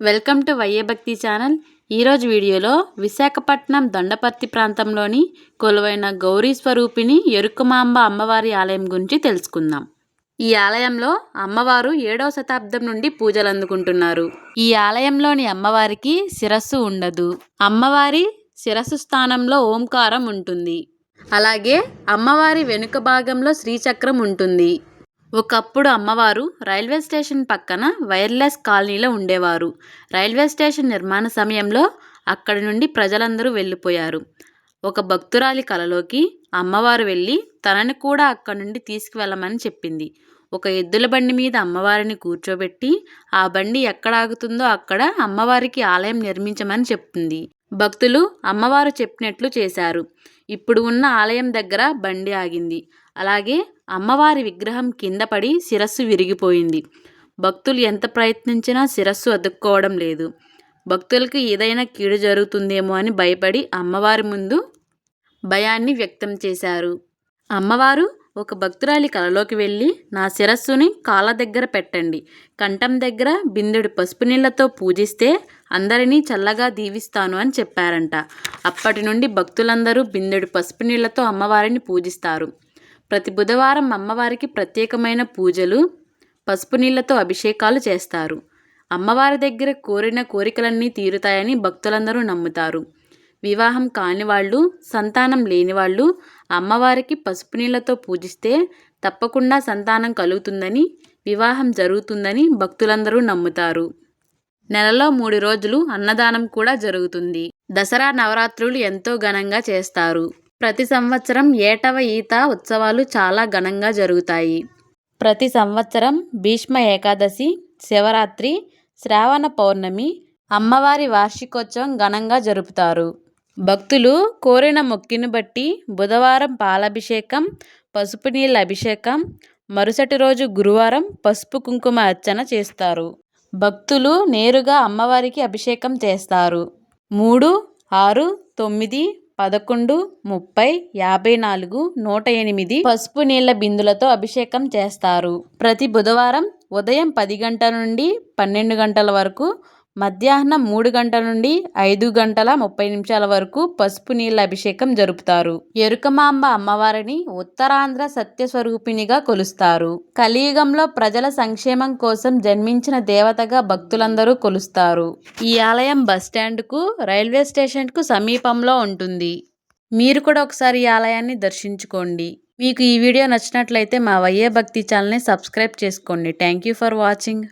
Welcome to వైఏ భక్తి channel. ఈరోజు వీడియోలో విశాఖపట్నం దొండపర్తి ప్రాంతంలోని కొలువైన గౌరీ స్వరూపిణి ఎరుకమాంబ అమ్మవారి ఆలయం గురించి తెలుసుకుందాం. ఈ ఆలయంలో అమ్మవారు 7వ శతాబ్దం నుండి పూజలు అందుకుంటున్నారు. ఈ ఆలయంలోని అమ్మవారికి శిరస్సు ఉండదు. అమ్మవారి శిరస్సు స్థానంలో ఓంకారం ఉంటుంది. అలాగే అమ్మవారి వెనుక భాగంలో శ్రీచక్రం ఉంటుంది. ఒకప్పుడు అమ్మవారు రైల్వే స్టేషన్ పక్కన వైర్లెస్ కాలనీలో ఉండేవారు. రైల్వే స్టేషన్ నిర్మాణ సమయంలో అక్కడి నుండి ప్రజలందరూ వెళ్ళిపోయారు. ఒక భక్తురాలి కలలోకి అమ్మవారు వెళ్ళి తనని కూడా అక్కడి నుండి తీసుకువెళ్ళమని చెప్పింది. ఒక ఎద్దుల బండి మీద అమ్మవారిని కూర్చోబెట్టి ఆ బండి ఎక్కడ ఆగుతుందో అక్కడ అమ్మవారికి ఆలయం నిర్మించమని చెప్తుంది. భక్తులు అమ్మవారు చెప్పినట్లు చేశారు. ఇప్పుడు ఉన్న ఆలయం దగ్గర బండి ఆగింది. అలాగే అమ్మవారి విగ్రహం కింద పడి శిరస్సు విరిగిపోయింది. భక్తులు ఎంత ప్రయత్నించినా శిరస్సు అతుక్కోవడం లేదు. భక్తులకు ఏదైనా కీడు జరుగుతుందేమో అని భయపడి అమ్మవారి ముందు భయాన్ని వ్యక్తం చేశారు. అమ్మవారు ఒక భక్తురాలి కలలోకి వెళ్ళి, నా శిరస్సుని కాళ్ళ దగ్గర పెట్టండి, కంఠం దగ్గర బిందెడు పసుపు నీళ్లతో పూజిస్తే అందరినీ చల్లగా దీవిస్తాను అని చెప్పారంట. అప్పటి నుండి భక్తులందరూ బిందెడు పసుపు నీళ్లతో అమ్మవారిని పూజిస్తారు. ప్రతి బుధవారం అమ్మవారికి ప్రత్యేకమైన పూజలు, పసుపు నీళ్లతో అభిషేకాలు చేస్తారు. అమ్మవారి దగ్గర కోరిన కోరికలన్నీ తీరుతాయని భక్తులందరూ నమ్ముతారు. వివాహం కాని వాళ్ళు, సంతానం లేని వాళ్ళు అమ్మవారికి పసుపు నీళ్లతో పూజిస్తే తప్పకుండా సంతానం కలుగుతుందని, వివాహం జరుగుతుందని భక్తులందరూ నమ్ముతారు. నెలలో 3 రోజులు అన్నదానం కూడా జరుగుతుంది. దసరా నవరాత్రులు ఎంతో ఘనంగా చేస్తారు. ప్రతి సంవత్సరం ఏటవ ఈత ఉత్సవాలు చాలా ఘనంగా జరుగుతాయి. ప్రతి సంవత్సరం భీష్మ ఏకాదశి, శివరాత్రి, శ్రావణ పౌర్ణమి, అమ్మవారి వార్షికోత్సవం ఘనంగా జరుపుతారు. భక్తులు కోరిన మొక్కిని బట్టి బుధవారం పాలాభిషేకం, పసుపు నీళ్ళ అభిషేకం, మరుసటి రోజు గురువారం పసుపు కుంకుమ అర్చన చేస్తారు. భక్తులు నేరుగా అమ్మవారికి అభిషేకం చేస్తారు. 3, 6, 9, 11, 30, 54, 108 పసుపు నీళ్ల బిందులతో అభిషేకం చేస్తారు. ప్రతి బుధవారం ఉదయం 10 గంటల నుండి 12 గంటల వరకు, మధ్యాహ్నం 3 గంటల నుండి 5 గంటల 30 నిమిషాల వరకు పసుపు నీళ్ల అభిషేకం జరుపుతారు. ఎరుకమాంబ అమ్మవారిని ఉత్తరాంధ్ర సత్యస్వరూపిణిగా కొలుస్తారు. కలియుగంలో ప్రజల సంక్షేమం కోసం జన్మించిన దేవతగా భక్తులందరూ కొలుస్తారు. ఈ ఆలయం బస్టాండ్కు, రైల్వే స్టేషన్కు సమీపంలో ఉంటుంది. మీరు కూడా ఒకసారి ఈ ఆలయాన్ని దర్శించుకోండి. మీకు ఈ వీడియో నచ్చినట్లయితే మా వైఏ భక్తి ఛానల్ని సబ్స్క్రైబ్ చేసుకోండి. Thank you for watching.